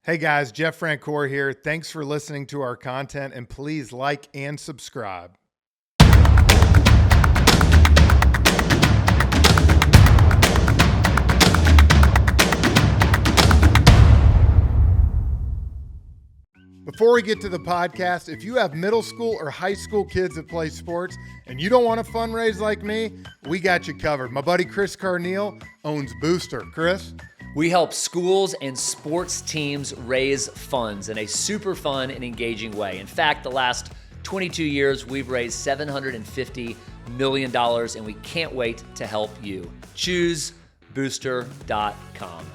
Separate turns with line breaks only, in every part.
Hey guys, Jeff Francoeur here. Thanks for listening to our content, and please like and subscribe. Before we get to the podcast, if you have middle school or high school kids that play sports and you don't want to fundraise like me, we got you covered. My buddy Chris Carneal owns Booster. Chris?
We help schools and sports teams raise funds in a super fun and engaging way. In fact, the last 22 years, we've raised $750 million, and we can't wait to help you. Choose booster.com.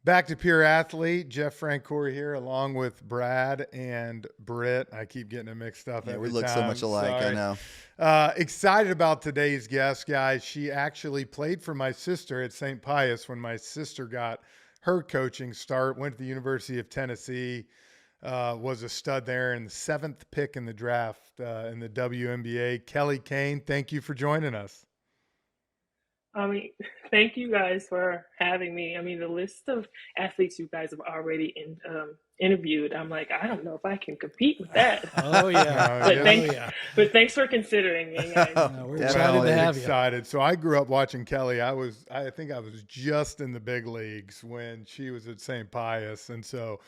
Back to Pure Athlete, Jeff Francoeur here, along with Brad and Britt. I keep getting it mixed up every time.
We look so much alike,
Sorry.
I know.
Excited about today's guest, guys. She actually played for my sister at St. Pius when my sister got her coaching start, went to the University of Tennessee, was a stud there, and the 7th pick in the draft in the WNBA. Kelley Cain, thank you for joining us.
Thank you guys for having me. The list of athletes you guys have already interviewed, I'm like, I don't know if I can compete with that.
Oh, yeah.
But thanks for considering me, guys.
We're excited to have you.
Excited. So I grew up watching Kelley. I think I was just in the big leagues when she was at St. Pius. And so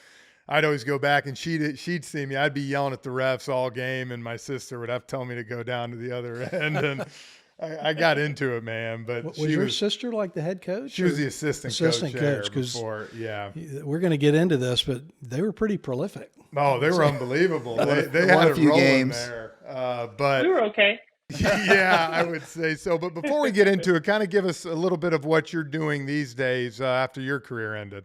I'd always go back and she'd see me. I'd be yelling at the refs all game, and my sister would have to tell me to go down to the other end. And I got into it, man. But
was your sister like the head coach?
She was the assistant coach before. Yeah,
we're going to get into this, but they were pretty prolific.
Oh, they were unbelievable. They
won
had
a few
rolling
games
there, but
we were okay.
Yeah, I would say so. But before we get into it, kind of give us a little bit of what you're doing these days after your career ended.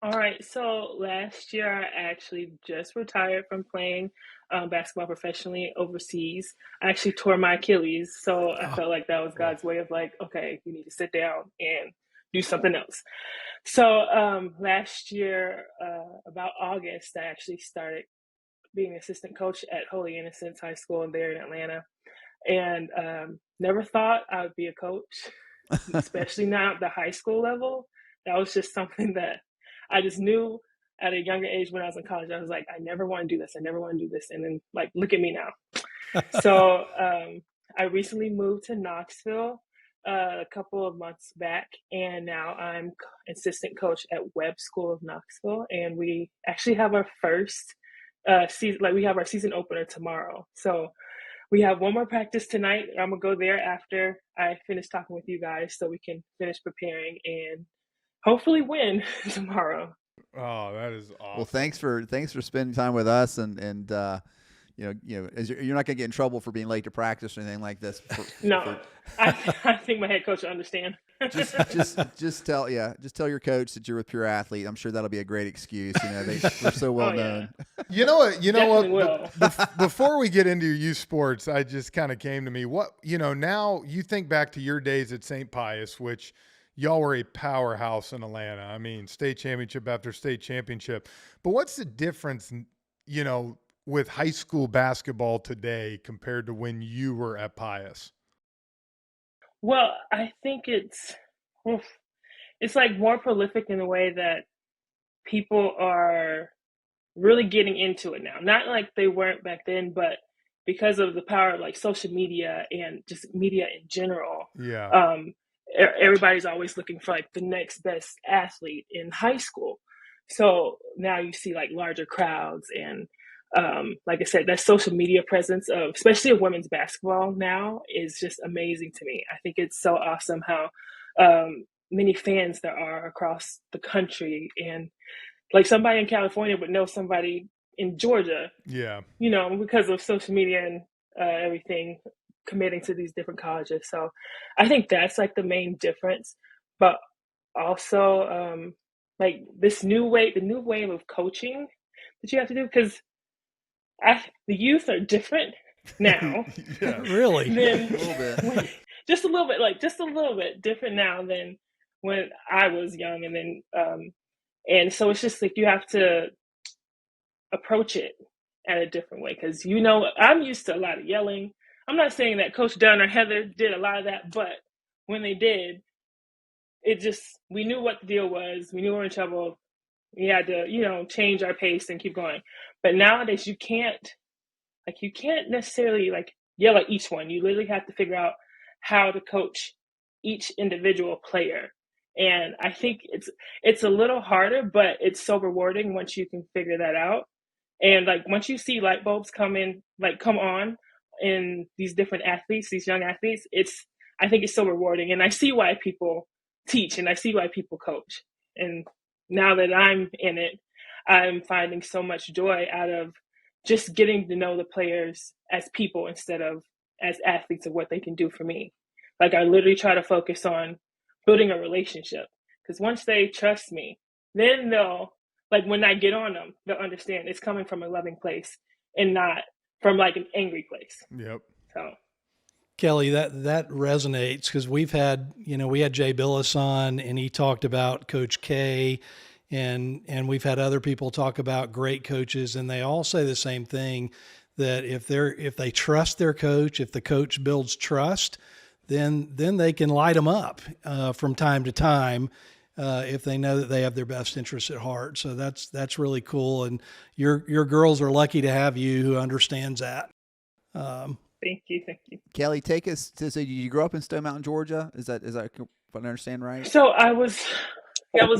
All right. So last year, I actually just retired from playing basketball professionally overseas. I actually tore my Achilles. So I felt like that was God's way of like, okay, you need to sit down and do something else. So last year, about August, I actually started being assistant coach at Holy Innocents High School there in Atlanta. And never thought I would be a coach, especially not at the high school level. That was just something that I just knew at a younger age when I was in college. I was like, I never want to do this. I never want to do this. And then, like, look at me now. So I recently moved to Knoxville a couple of months back, and now I'm assistant coach at Webb School of Knoxville. And we actually have our first season, like we have our season opener tomorrow. So we have one more practice tonight. I'm going to go there after I finish talking with you guys so we can finish preparing and hopefully win tomorrow.
Oh, that is awesome.
Well, thanks for spending time with us, and you're not gonna get in trouble for being late to practice or anything like this.
I think my head coach will understand.
just tell your coach that you're with Pure Athlete. I'm sure that'll be a great excuse. We're so well known.
You know what?
Will.
Before we get into youth sports, I just kind of came to me. Now you think back to your days at St. Pius, which y'all were a powerhouse in Atlanta. State championship after state championship. But what's the difference, with high school basketball today compared to when you were at Pius?
Well, I think it's like more prolific in a way that people are really getting into it now. Not like they weren't back then, but because of the power of like social media and just media in general.
Yeah.
Everybody's always looking for like the next best athlete in high school. So now you see like larger crowds and like I said, that social media presence of especially of women's basketball now is just amazing to me. I think it's so awesome how many fans there are across the country, and like somebody in California would know somebody in Georgia.
Yeah.
Because of social media and everything, committing to these different colleges. So I think that's like the main difference. But also like the new wave of coaching that you have to do, because the youth are different now.
Yeah. Really?
A little bit. Just a little bit different now than when I was young. And then and so it's just like you have to approach it at a different way, because I'm used to a lot of yelling. I'm not saying that Coach Dunn or Heather did a lot of that, but when they did, we knew what the deal was. We knew we were in trouble. We had to, change our pace and keep going. But nowadays you can't necessarily yell at each one. You literally have to figure out how to coach each individual player. And I think it's a little harder, but it's so rewarding once you can figure that out. And once you see light bulbs come on in these different athletes, these young athletes, I think it's so rewarding. And I see why people teach and I see why people coach. And now that I'm in it, I'm finding so much joy out of just getting to know the players as people instead of as athletes of what they can do for me. I literally try to focus on building a relationship, because once they trust me, then they'll, when I get on them, they'll understand it's coming from a loving place and not from an angry place.
Yep.
So
Kelley, that resonates, because we had Jay Billis on, and he talked about Coach K, and we've had other people talk about great coaches, and they all say the same thing, that if they trust their coach, if the coach builds trust, then they can light them up from time to time if they know that they have their best interests at heart. So that's really cool, and your girls are lucky to have you who understands that.
Thank you.
Kelley, take us to. So you grew up in Stone Mountain, Georgia? Is that if I understand right?
So I was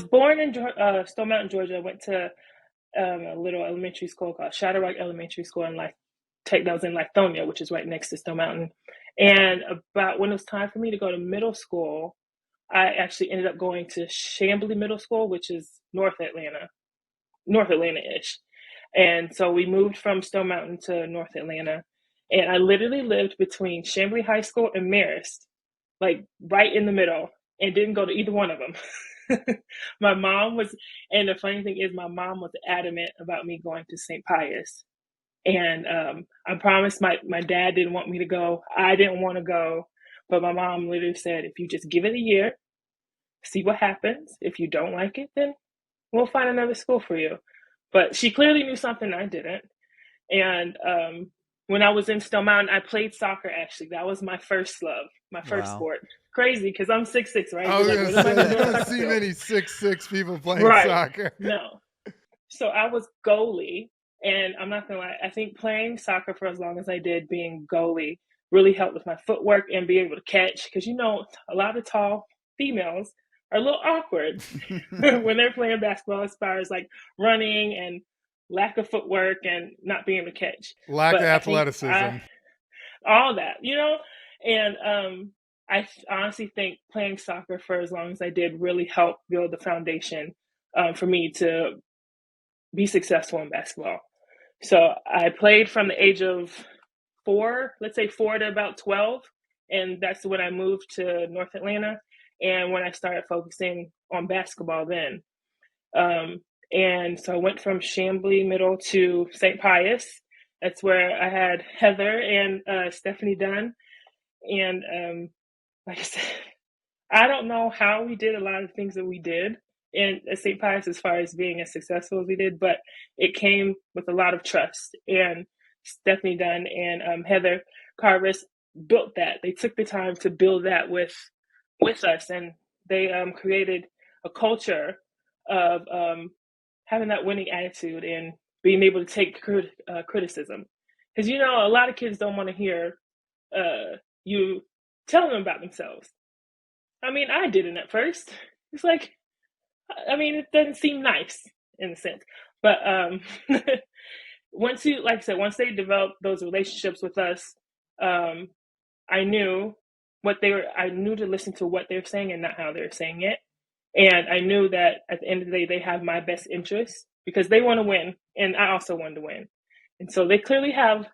born in Stone Mountain, Georgia. I went to a little elementary school called Shadow Rock Elementary School that was in Lithonia, which is right next to Stone Mountain. And about when it was time for me to go to middle school, I actually ended up going to Chamblee Middle School, which is North Atlanta-ish. And so we moved from Stone Mountain to North Atlanta. And I literally lived between Chamblee High School and Marist, right in the middle, and didn't go to either one of them. My mom was, and the funny thing is, my mom was adamant about me going to St. Pius. And I promised my dad didn't want me to go. I didn't want to go. But my mom literally said, if you just give it a year, see what happens. If you don't like it, then we'll find another school for you. But she clearly knew something I didn't. And when I was in Stone Mountain, I played soccer, actually. That was my first love, my first sport. Crazy, because I'm 6'6", right?
I was
What am I
you
doing
don't see many 6'6" people playing
Right.
soccer.
No. So I was goalie, and I'm not going to lie, I think playing soccer for as long as I did, being goalie, really helped with my footwork and being able to catch, because a lot of tall females are a little awkward when they're playing basketball, as far as running and lack of footwork and not being able to catch.
Lack of athleticism.
All that, and I honestly think playing soccer for as long as I did really helped build the foundation for me to be successful in basketball. So I played from the age of 4 to about 12. And that's when I moved to North Atlanta. And when I started focusing on basketball then. And so I went from Chamblee Middle to St. Pius. That's where I had Heather and Stephanie Dunn. And like I said, I don't know how we did a lot of things that we did in St. Pius as far as being as successful as we did, but it came with a lot of trust. And Stephanie Dunn and Heather Carvis built that. They took the time to build that with us, and they created a culture of having that winning attitude and being able to take criticism. Because, a lot of kids don't want to hear you tell them about themselves. I mean, I didn't at first. It's it doesn't seem nice in a sense. But once they developed those relationships with us, I knew I knew to listen to what they're saying and not how they're saying it. And I knew that at the end of the day, they have my best interests because they want to win. And I also wanted to win. And so they clearly have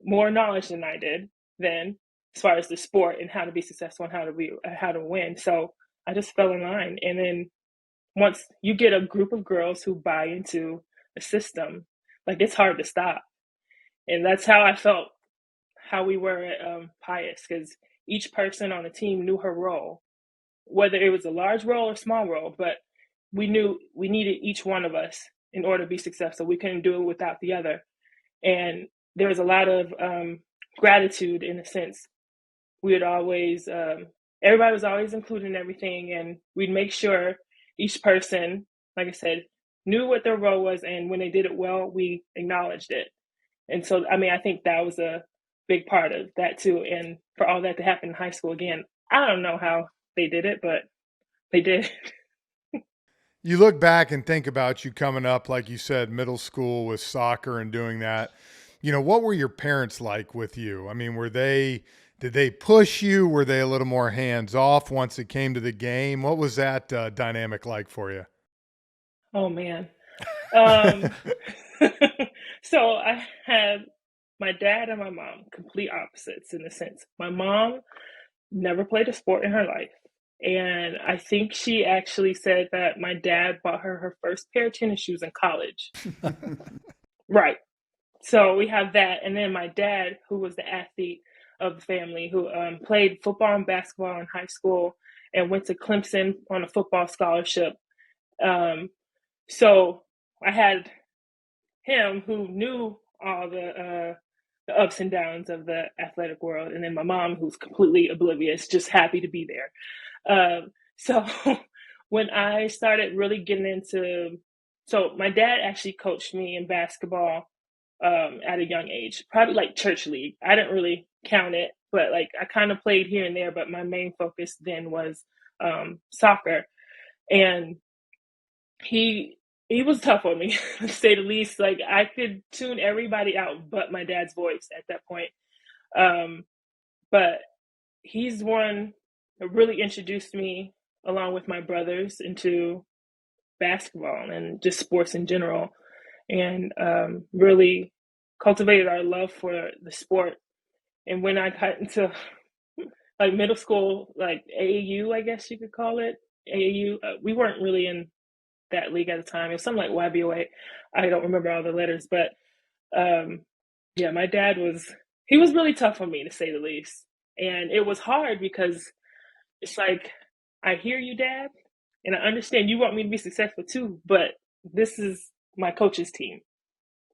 more knowledge than I did then, as far as the sport and how to be successful and how to win. So I just fell in line. And then once you get a group of girls who buy into a system, it's hard to stop. And that's how I felt, how we were at Pius, because each person on the team knew her role, whether it was a large role or small role, but we knew we needed each one of us in order to be successful. We couldn't do it without the other. And there was a lot of gratitude in a sense. We would always everybody was always included in everything, and we'd make sure each person, like I said, knew what their role was, and when they did it well, we acknowledged it. And so, I mean, I think that was a big part of that too. And for all that to happen in high school again, I don't know how they did it, but they did.
You look back and think about you coming up, like you said, middle school with soccer and doing that. What were your parents like with you? I mean, did they push you? Were they a little more hands off once it came to the game? What was that dynamic like for you?
Oh man. Um, so I had my dad and my mom, complete opposites in a sense. My mom never played a sport in her life. And I think she actually said that my dad bought her first pair of tennis shoes in college. Right. So we have that. And then my dad, who was the athlete of the family, who played football and basketball in high school and went to Clemson on a football scholarship. So I had him who knew all the ups and downs of the athletic world. And then my mom, who's completely oblivious, just happy to be there. So when I started really getting into, so my dad actually coached me in basketball at a young age, probably like church league. I didn't really count it, but like I kind of played here and there, but my main focus then was soccer. And he was tough on me, to say the least. Like I could tune everybody out but my dad's voice at that point. But he's one that really introduced me, along with my brothers, into basketball and just sports in general, and really cultivated our love for the sport. And when I got into like middle school, like AAU, I guess you could call it, AAU, we weren't really in that league at the time. It was something like YBOA. I don't remember all the letters, but yeah, my dad was really tough on me, to say the least. And it was hard because it's like, I hear you, Dad, and I understand you want me to be successful too, but this is my coach's team.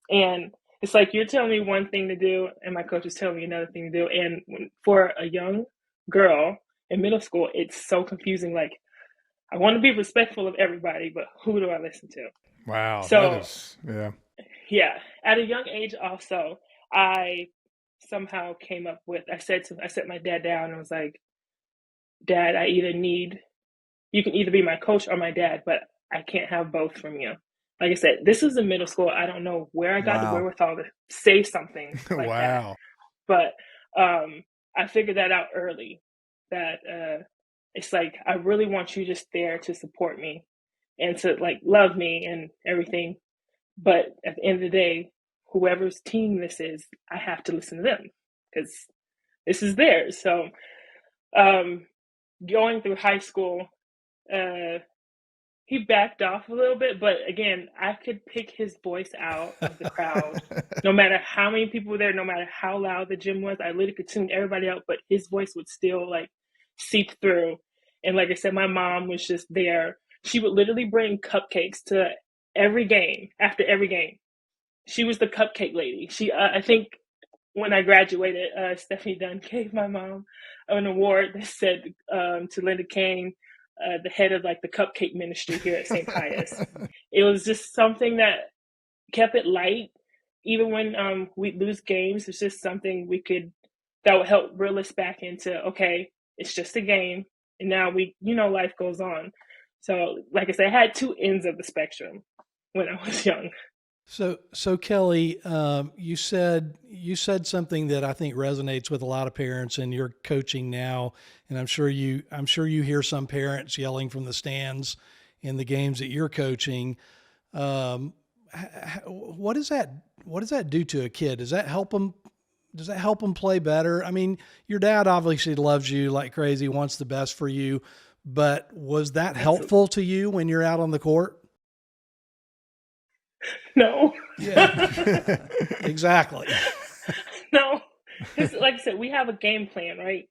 And it's like you're telling me one thing to do and my coach is telling me another thing to do. And for a young girl in middle school, it's so confusing. Like, I want to be respectful of everybody, but who do I listen to?
Wow.
So,
yeah.
Yeah. At a young age also, I somehow came up with, I set my dad down and was like, Dad, you can either be my coach or my dad, but I can't have both from you. Like I said, this is in middle school. I don't know where I got the wherewithal to say something like
Wow.
that. But I figured that out early, that it's like, I really want you just there to support me and to like love me and everything. But at the end of the day, whoever's team this is, I have to listen to them because this is theirs. So going through high school, he backed off a little bit, but again, I could pick his voice out of the crowd. No matter how many people were there, no matter how loud the gym was, I literally could tune everybody out, but his voice would still like seep through. And like I said, my mom was just there. She would literally bring cupcakes to every game, after every game. She was the cupcake lady. I think when I graduated, Stephanie Dunn gave my mom an award that said to Kelley Cain, the head of like the cupcake ministry here at St. Pius. It was just something that kept it light. Even when we lose games, it's just something that would help reel us back into, okay, it's just a game. And now life goes on. So like I said, I had two ends of the spectrum when I was young.
So Kelley, you said something that I think resonates with a lot of parents, and you're coaching now, and I'm sure you hear some parents yelling from the stands in the games that you're coaching. What does that do to a kid? Does that help them? Does that help them play better? I mean, your dad obviously loves you like crazy, wants the best for you, but was that helpful to you when you're out on the court?
No.
Yeah, exactly.
No, because like I said, we have a game plan, right?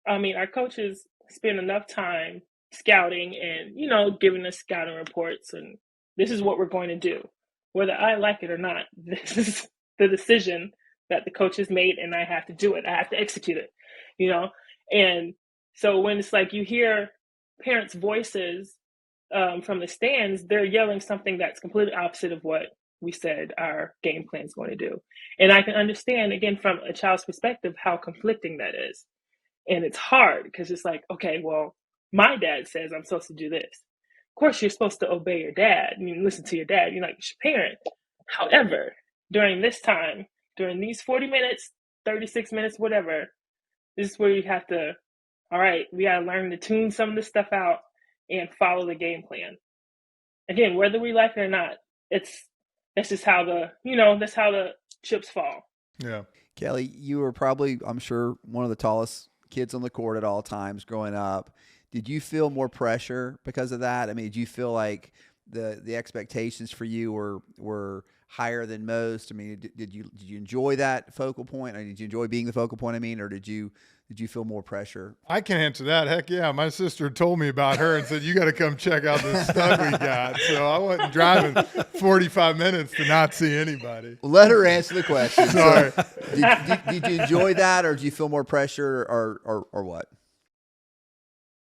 I mean, our coaches spend enough time scouting and, giving us scouting reports, and this is what we're going to do. Whether I like it or not, this is the decision that the coaches made, and I have to do it. I have to execute it, And So when it's like you hear parents' voices from the stands, they're yelling something that's completely opposite of what we said our game plan is going to do. And I can understand, again, from a child's perspective, how conflicting that is. And it's hard because it's like, okay, well, my dad says I'm supposed to do this. Of course, you're supposed to obey your dad. I mean, listen to your dad. You're like your parent. However, during this time, during these 40 minutes, 36 minutes, whatever, this is where you have to, all right, we got to learn to tune some of this stuff out and follow the game plan. Again, whether we like it or not, that's just how that's how the chips fall.
Yeah.
Kelley, you were probably, I'm sure, one of the tallest kids on the court at all times growing up. Did you feel more pressure because of that? I mean, did you feel like the expectations for you were higher than most? I mean, did you enjoy that focal point? Or did you enjoy being the focal point? I mean, or did you feel more pressure?
I can answer that. Heck yeah. My sister told me about her and said, you got to come check out this stud we got. So I wasn't driving 45 minutes to not see anybody.
Let her answer the question.
Sorry.
So, did you enjoy that, or did you feel more pressure, or what?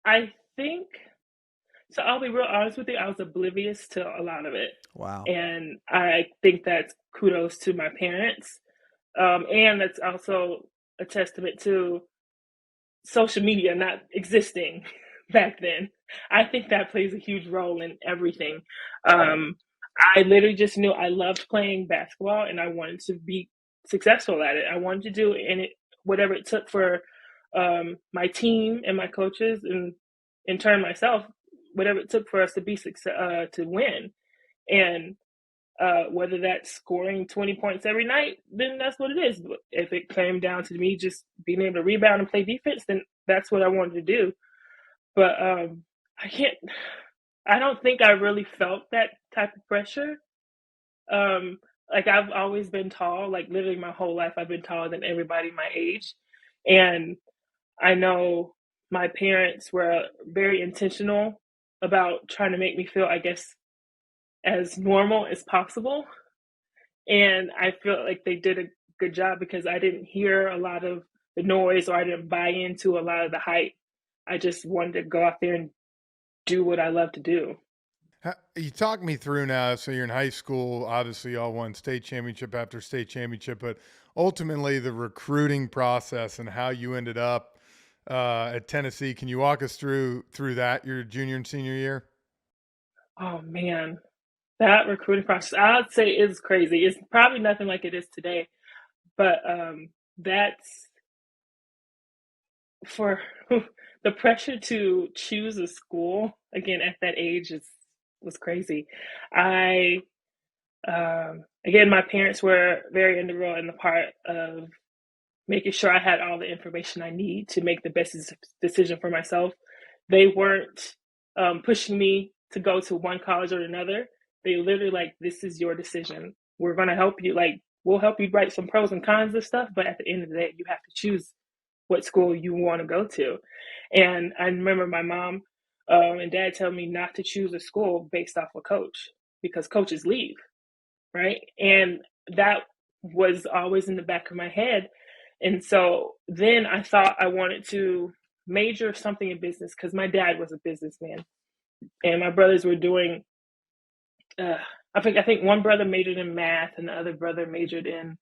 I think so. I'll be real honest with you. I was oblivious to a lot of it.
Wow.
And I think that's kudos to my parents. And that's also a testament to social media not existing back then. I think that plays a huge role in everything. I literally just knew I loved playing basketball and I wanted to be successful at it. I wanted to do whatever it took for my team and my coaches, and in turn myself, whatever it took for us to be to win. And whether that's scoring 20 points every night, then that's what it is. If it came down to me just being able to rebound and play defense, then that's what I wanted to do. But I don't think I really felt that type of pressure. Like I've always been tall, like literally my whole life I've been taller than everybody my age. And I know my parents were very intentional about trying to make me feel, I guess, as normal as possible. And I feel like they did a good job because I didn't hear a lot of the noise, or I didn't buy into a lot of the hype. I just wanted to go out there and do what I love to do.
You talk me through now. So you're in high school. Obviously, y'all won state championship after state championship, but ultimately the recruiting process and how you ended up at Tennessee. Can you walk us through that, your junior and senior year?
Oh man, that recruiting process, I'd say, is crazy. It's probably nothing like it is today, but that's for the pressure to choose a school again at that age was crazy. Again, my parents were very integral in the part of making sure I had all the information I need to make the best decision for myself. They weren't pushing me to go to one college or another. They literally like, this is your decision. We're going to help you. Like, we'll help you write some pros and cons of stuff, but at the end of the day, you have to choose what school you want to go to. And I remember my mom and dad telling me not to choose a school based off a coach, because coaches leave, right? And that was always in the back of my head. And so then I thought I wanted to major something in business because my dad was a businessman, and my brothers were doing. I think one brother majored in math, and the other brother majored in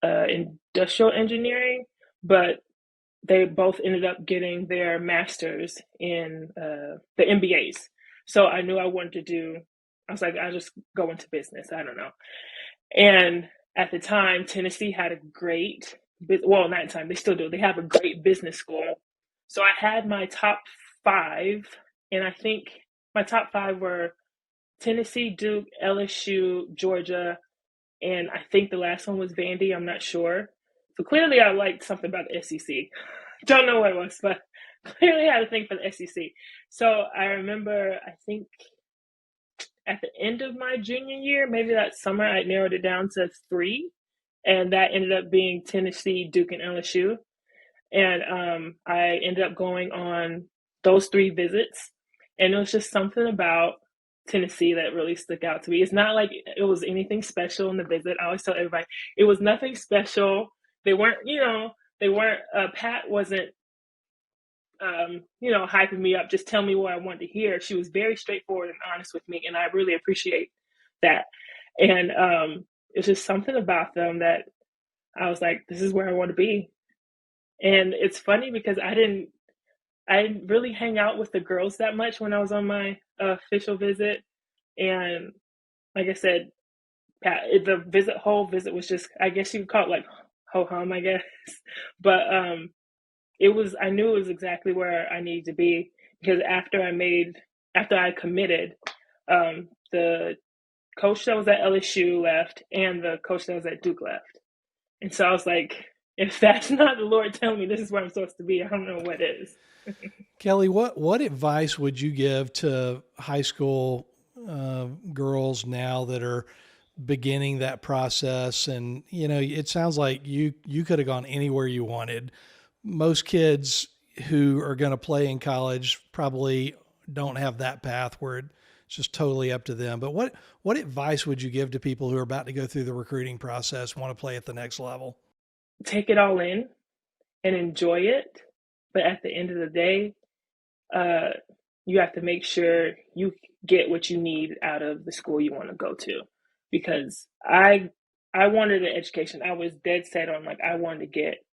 industrial engineering, but they both ended up getting their masters in the MBAs. So I knew I wanted to I was like, I'll just go into business. I don't know. And at the time, Tennessee had a great, well, not at the time, they still do. They have a great business school. So I had my top 5, and I think my top 5 were Tennessee, Duke, LSU, Georgia, and I think the last one was Vandy. I'm not sure. So clearly I liked something about the SEC. Don't know what it was, but clearly I had a thing for the SEC. So I remember, I think at the end of my junior year, maybe that summer, I narrowed it down to 3. And that ended up being Tennessee, Duke, and LSU. And I ended up going on those 3 visits. And it was just something about Tennessee that really stuck out to me. It's not like it was anything special in the visit. I always tell everybody it was nothing special. They weren't, Pat wasn't hyping me up, just tell me what I wanted to hear. She was very straightforward and honest with me, and I really appreciate that. And it's just something about them that I was like, this is where I want to be. And it's funny because I didn't really hang out with the girls that much when I was on my official visit. And like I said, the whole visit was just, I guess you could call it like ho hum, I guess. But I knew it was exactly where I needed to be, because after I committed, the coach that was at LSU left and the coach that was at Duke left. And so I was like, if that's not the Lord telling me this is where I'm supposed to be, I don't know what is.
Kelley, what advice would you give to high school girls now that are beginning that process? And, it sounds like you could have gone anywhere you wanted. Most kids who are going to play in college probably don't have that path where it's just totally up to them. But what advice would you give to people who are about to go through the recruiting process, want to play at the next level?
Take it all in and enjoy it. But at the end of the day, you have to make sure you get what you need out of the school you want to go to. Because I wanted an education. I was dead set on, like, I wanted to get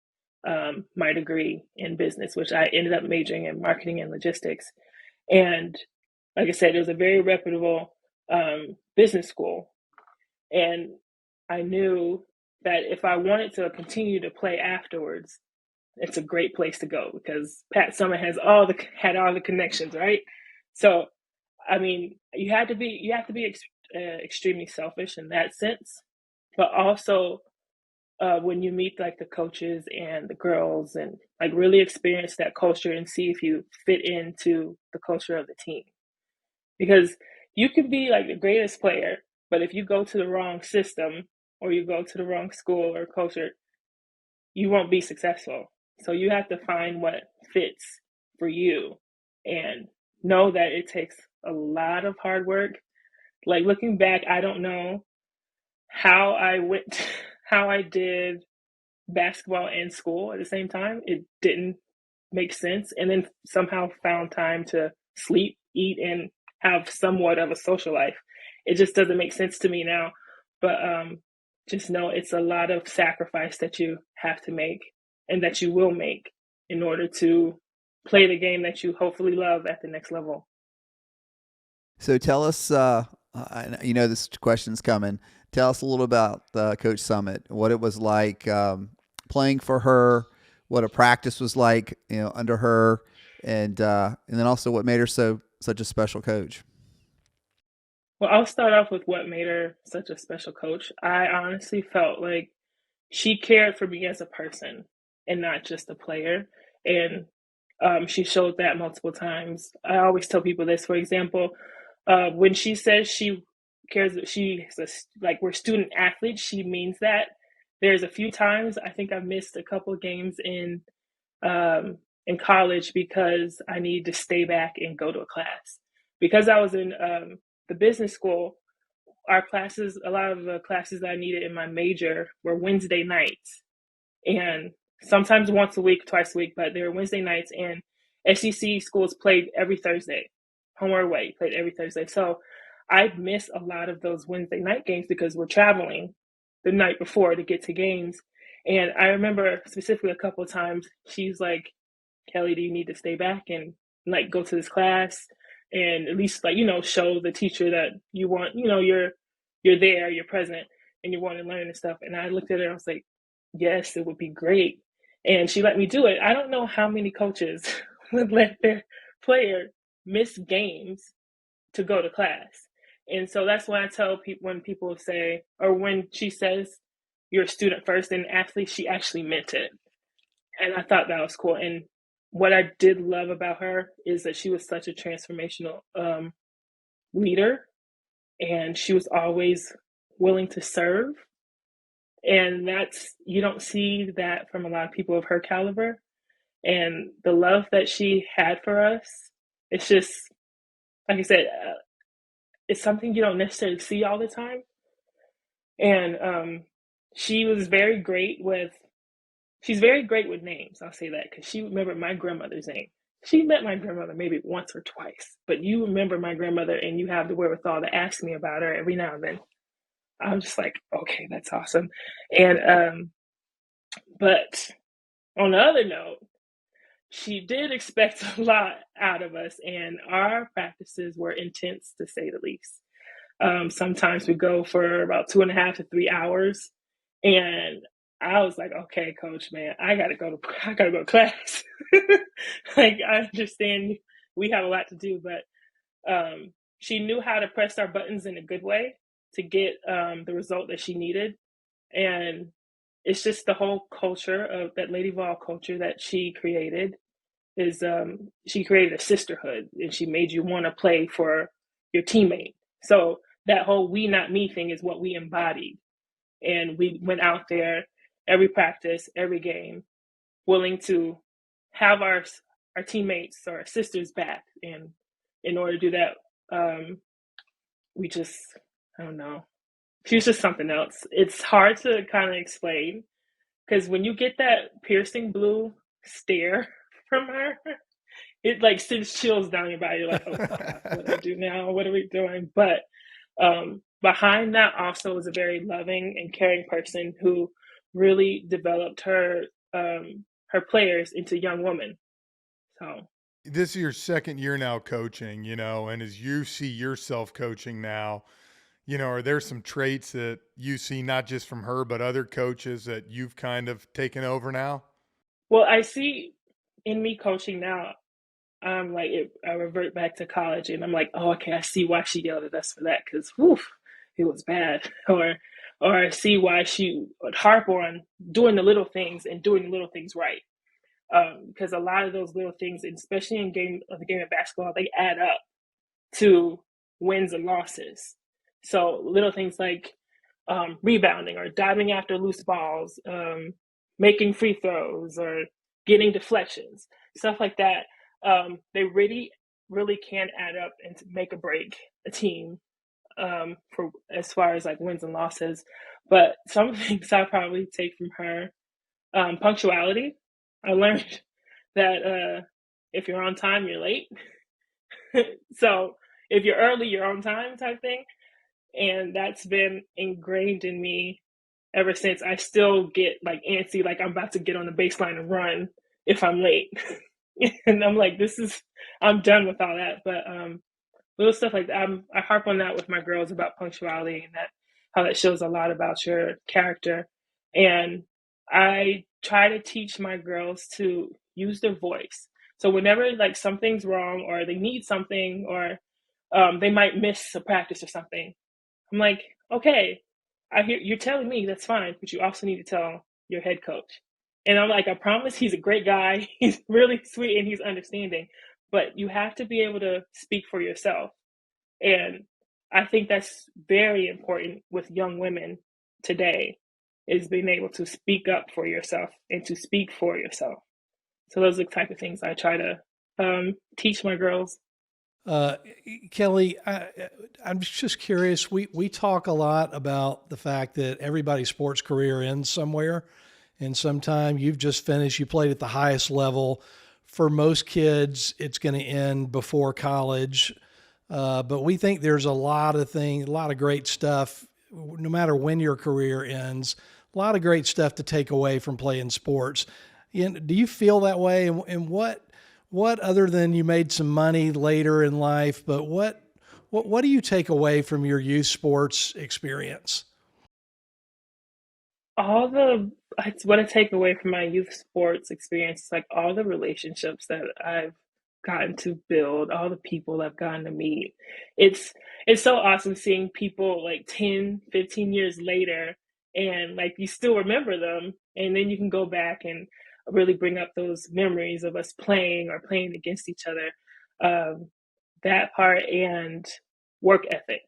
my degree in business, which I ended up majoring in marketing and logistics. And like I said, it was a very reputable business school. And I knew that if I wanted to continue to play afterwards, it's a great place to go, because Pat Summitt had all the connections, right? So, I mean, you have to be extremely selfish in that sense, but also when you meet like the coaches and the girls, and like really experience that culture and see if you fit into the culture of the team. Because you could be like the greatest player, but if you go to the wrong system or you go to the wrong school or culture, you won't be successful. So you have to find what fits for you, and know that it takes a lot of hard work. Like, looking back, I don't know how I did basketball and school at the same time. It didn't make sense. And then somehow found time to sleep, eat, and have somewhat of a social life. It just doesn't make sense to me now. But just know it's a lot of sacrifice that you have to make, and that you will make, in order to play the game that you hopefully love at the next level.
So tell us, this question's coming. Tell us a little about Coach Summitt, what it was like playing for her, what a practice was like, under her, and then also what made her such a special coach.
Well, I'll start off with what made her such a special coach. I honestly felt like she cared for me as a person and not just a player. And she showed that multiple times. I always tell people this, for example, when she says she cares, we're student athletes, she means that. There's a few times I think I've missed a couple of games in college because I needed to stay back and go to a class. Because I was in the business school, a lot of the classes that I needed in my major were Wednesday nights, and sometimes once a week, twice a week, but they were Wednesday nights, and SEC schools played every Thursday, home or away, played every Thursday. So I'd miss a lot of those Wednesday night games because we're traveling the night before to get to games. And I remember specifically a couple of times she's like, Kelley, do you need to stay back and like go to this class and at least show the teacher that you want, you're there, you're present, and you want to learn and stuff. And I looked at her and I was like, yes, it would be great. And she let me do it. I don't know how many coaches would let their player miss games to go to class. And so that's why I tell people, when people say, or when she says you're a student first and athlete, she actually meant it. And I thought that was cool. And what I did love about her is that she was such a transformational leader, and she was always willing to serve. And you don't see that from a lot of people of her caliber. And the love that she had for us, it's just, like I said, it's something you don't necessarily see all the time. And she was very great with, she's very great with names. I'll say that, because she remembered my grandmother's name. she met my grandmother maybe once or twice, but you remember my grandmother and you have the wherewithal to ask me about her every now and then. I'm just like, okay, that's awesome. And but on the other note, she did expect a lot out of us, and our practices were intense to say the least. Sometimes we go for about 2.5 to 3 hours, and I was like, "Okay, coach, man, I gotta go to class." Like, I understand we have a lot to do, but she knew how to press our buttons in a good way to get the result that she needed, and it's just the whole culture of that Lady Vol culture that she created is she created a sisterhood and she made you want to play for your teammate. So that whole we not me thing is what we embodied. And we went out there every practice, every game, willing to have our teammates or our sisters back. And in order to do that, we just I don't know. She was just something else. It's hard to kind of explain because when you get that piercing blue stare from her, it like sends chills down your body. You're like, oh God, what do I do now? What are we doing? But behind that also is a very loving and caring person who really developed her players into young women. So
This is your second year now coaching, and as you see yourself coaching now, are there some traits that you see not just from her, but other coaches that you've kind of taken over now?
well, I see in me coaching now, I revert back to college and I'm like, oh, okay, I see why she yelled at us for that because, woof, it was bad. Or I see why she would harp on doing the little things and doing the little things right. Because a lot of those little things, especially in the game of basketball, they add up to wins and losses. So little things like rebounding or diving after loose balls, making free throws or getting deflections, stuff like that. They really, really can add up and make or break a team for as far as like wins and losses. But some things I probably take from her, punctuality. I learned that if you're on time, you're late. So if you're early, you're on time type thing. And that's been ingrained in me ever since. I still get like antsy, like I'm about to get on the baseline and run if I'm late. And I'm like, I'm done with all that. But little stuff like that, I harp on that with my girls about punctuality and how that shows a lot about your character. And I try to teach my girls to use their voice. So whenever like something's wrong or they need something or they might miss a practice or something, I'm like, okay, I hear you're telling me that's fine, but you also need to tell your head coach. And I'm like, I promise he's a great guy. He's really sweet and he's understanding, but you have to be able to speak for yourself. And I think that's very important with young women today is being able to speak up for yourself and to speak for yourself. So those are the type of things I try to teach my girls.
Kelley, I'm just curious. We talk a lot about the fact that everybody's sports career ends somewhere, and sometime you've just finished. You played at the highest level. For most kids, it's going to end before college, but we think there's a lot of great stuff. No matter when your career ends, a lot of great stuff to take away from playing sports. Do you feel that way? And what other than you made some money later in life, but what do you take away from your youth sports experience?
What I take away from my youth sports experience is like all the relationships that I've gotten to build, all the people I've gotten to meet. It's so awesome seeing people like 10, 15 years later and like you still remember them and then you can go back and really bring up those memories of us playing or playing against each other. That part and work ethic.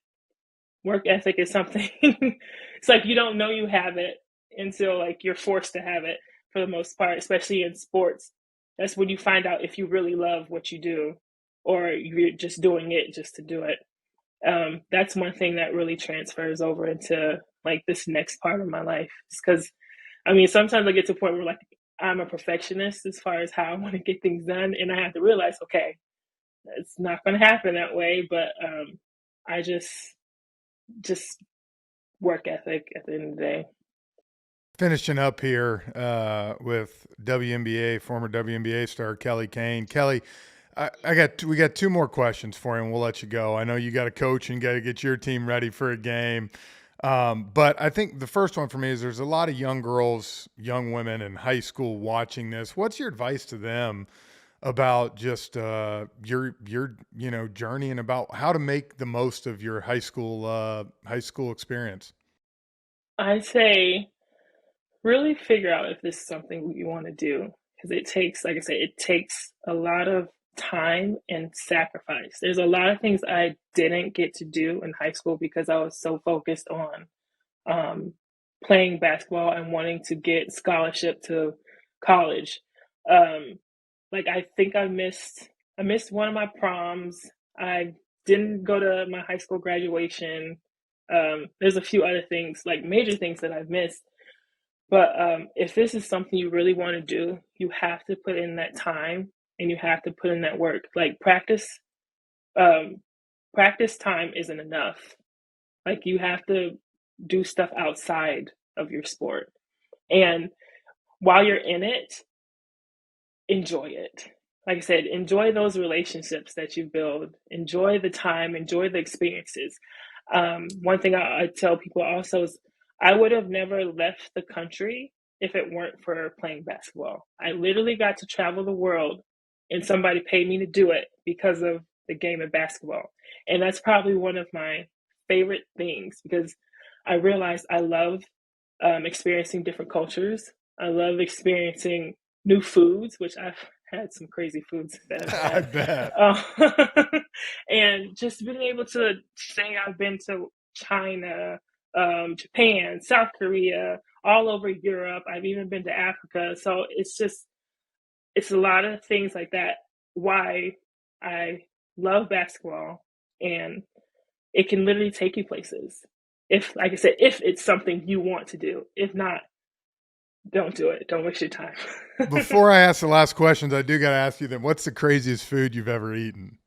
Work ethic is something it's like you don't know you have it until like you're forced to have it for the most part, especially in sports. That's when you find out if you really love what you do or you're just doing it just to do it. That's one thing that really transfers over into like this next part of my life. Because I mean, sometimes I get to a point where like I'm a perfectionist as far as how I want to get things done, and I have to realize, okay, it's not going to happen that way. But I just work ethic at the end of the day.
Finishing up here with former WNBA star Kelley Cain. Kelley, we got two more questions for you, and we'll let you go. I know you got to coach and got to get your team ready for a game. But I think the first one for me is there's a lot of young girls, young women in high school watching this. What's your advice to them about just your journey and about how to make the most of your high school experience?
I say really figure out if this is something you want to do, because it takes, like I said, it takes a lot of time and sacrifice. There's a lot of things I didn't get to do in high school because I was so focused on playing basketball and wanting to get scholarship to college. Like I think I missed one of my proms. I didn't go to my high school graduation. There's a few other things, like major things that I've missed. But if this is something you really want to do, you have to put in that time and you have to put in that work. Like practice time isn't enough. Like you have to do stuff outside of your sport. And while you're in it, enjoy it. Like I said, enjoy those relationships that you build. Enjoy the time, enjoy the experiences. One thing I tell people also is I would have never left the country if it weren't for playing basketball. I literally got to travel the world and somebody paid me to do it because of the game of basketball. And that's probably one of my favorite things because I realized I love experiencing different cultures. I love experiencing new foods, which I've had some crazy foods that I've had.
I bet.
And just being able to say I've been to China, Japan, South Korea, all over Europe. I've even been to Africa. So it's a lot of things like that. Why I love basketball, and it can literally take you places. If, like I said, if it's something you want to do. If not, don't do it. Don't waste your time.
Before I ask the last questions, I do got to ask you then, what's the craziest food you've ever eaten?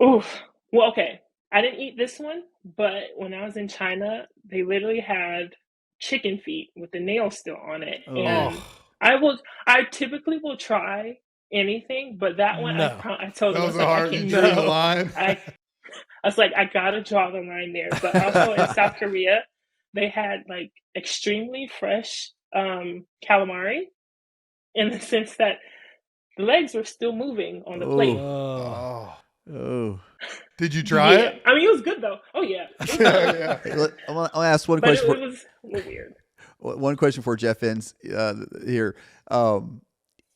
Oof. Well, okay. I didn't eat this one, but when I was in China, they literally had chicken feet with the nails still on it. And I typically will try anything, but that one,
No.
I told them,
That
I
was
was
a
like,
hard,
I
you
can't
drew
do
the
it.
line.
I was like, I gotta draw the line there. But also in South Korea, they had like extremely fresh calamari in the sense that the legs were still moving on the plate.
Oh.
Oh.
Did you try it?
I mean, it was good though. Oh yeah.
Yeah.
Hey, look, I'll ask one
But
question.
it was a little weird.
One question for Jeff ends here.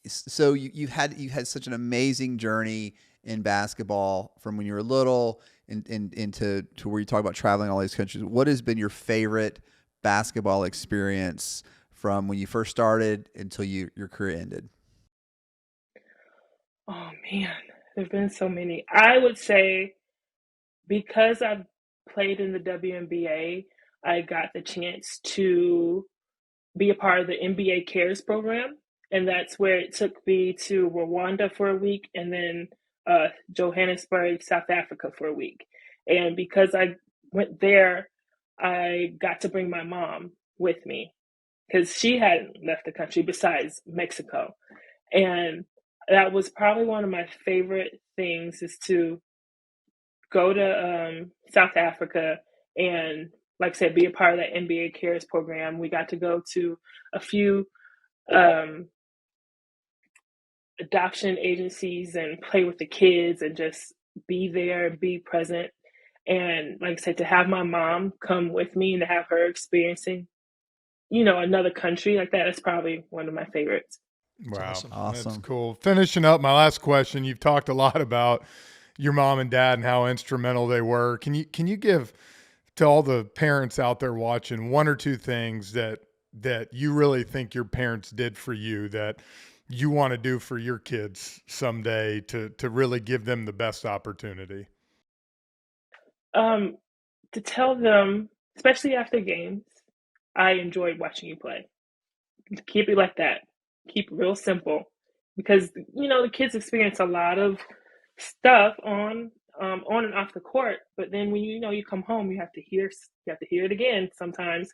So you've had such an amazing journey in basketball from when you were little into where you talk about traveling all these countries. What has been your favorite basketball experience from when you first started until your career ended?
Oh man, there've been so many. I would say because I've played in the WNBA, I got the chance to be a part of the NBA Cares program, and that's where it took me to Rwanda for a week and then Johannesburg, South Africa for a week. And because I went there, I got to bring my mom with me because she hadn't left the country besides Mexico. And that was probably one of my favorite things is to go to South Africa and, like I said, be a part of that NBA Cares program. We got to go to a few adoption agencies and play with the kids and just be there and be present. And like I said, to have my mom come with me and to have her experiencing, another country like that is probably one of my favorites.
Wow.
Awesome.
That's cool. Finishing up, my last question. You've talked a lot about your mom and dad and how instrumental they were. Can you give to all the parents out there watching one or two things that you really think your parents did for you that you want to do for your kids someday to really give them the best opportunity?
To tell them, especially after games, I enjoyed watching you play. Keep it like that. keep it real simple, because the kids experience a lot of stuff on and off the court, but then when you come home, you have to hear it again sometimes.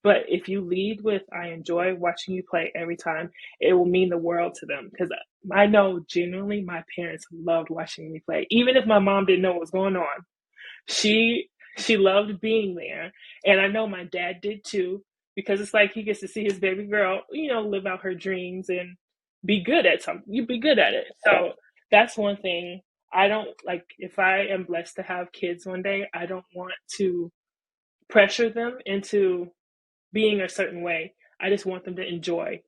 But if you lead with "I enjoy watching you play" every time, it will mean the world to them, because I know genuinely my parents loved watching me play. Even if my mom didn't know what was going on, she loved being there. And I know my dad did too, because it's like he gets to see his baby girl, live out her dreams and be good at something. You be good at it. So that's one thing. I don't like, if I am blessed to have kids one day, I don't want to pressure them into being a certain way. I just want them to enjoy,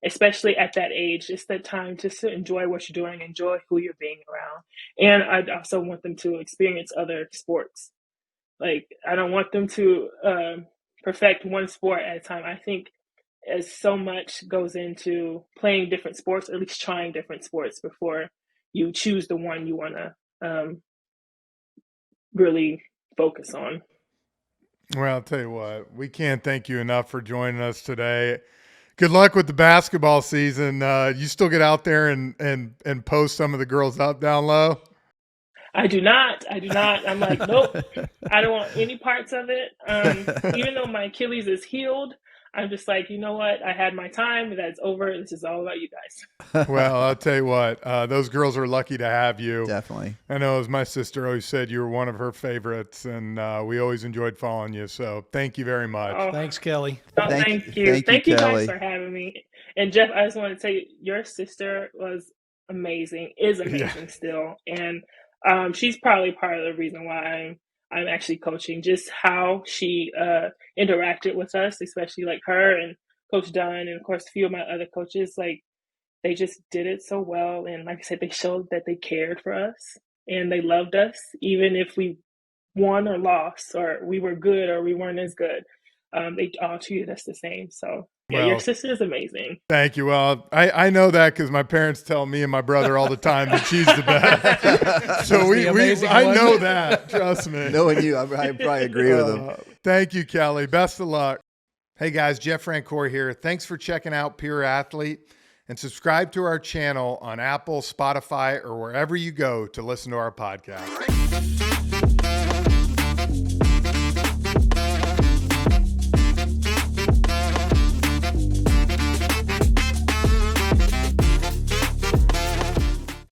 especially at that age. It's that time just to enjoy what you're doing, enjoy who you're being around. And I also want them to experience other sports. Like, I don't want them to perfect one sport at a time. I think as so much goes into playing different sports, or at least trying different sports before you choose the one you want to really focus on.
Well, I'll tell you what, we can't thank you enough for joining us today. Good luck with the basketball season. You still get out there and post some of the girls up down low?
I do not. I'm like, nope. I don't want any parts of it. Even though my Achilles is healed, I'm just like, you know what? I had my time. That's over. This is all about you guys.
Well, I'll tell you what, those girls are lucky to have you.
Definitely.
I know, as my sister always said, you were one of her favorites, and we always enjoyed following you. So thank you very much.
Oh,
Thanks, Kelley.
no, thank you. Thank you
Kelley.
guys for having me. And Jeff, I just want to tell you, your sister was amazing, is amazing still. And she's probably part of the reason why I'm actually coaching. Just how she interacted with us, especially like her and Coach Dunn, and of course a few of my other coaches. Like, they just did it so well, and like I said, they showed that they cared for us and they loved us, even if we won or lost, or we were good or we weren't as good. They all treated us the same. So yeah,
Well,
your sister is amazing.
Thank you. Well, I know that because my parents tell me and my brother all the time that she's the best. So I know that. Trust me.
Knowing you, I probably agree with them.
Thank you, Kelley. Best of luck. Hey guys, Jeff Francoeur here. Thanks for checking out Pure Athlete, and subscribe to our channel on Apple, Spotify, or wherever you go to listen to our podcast.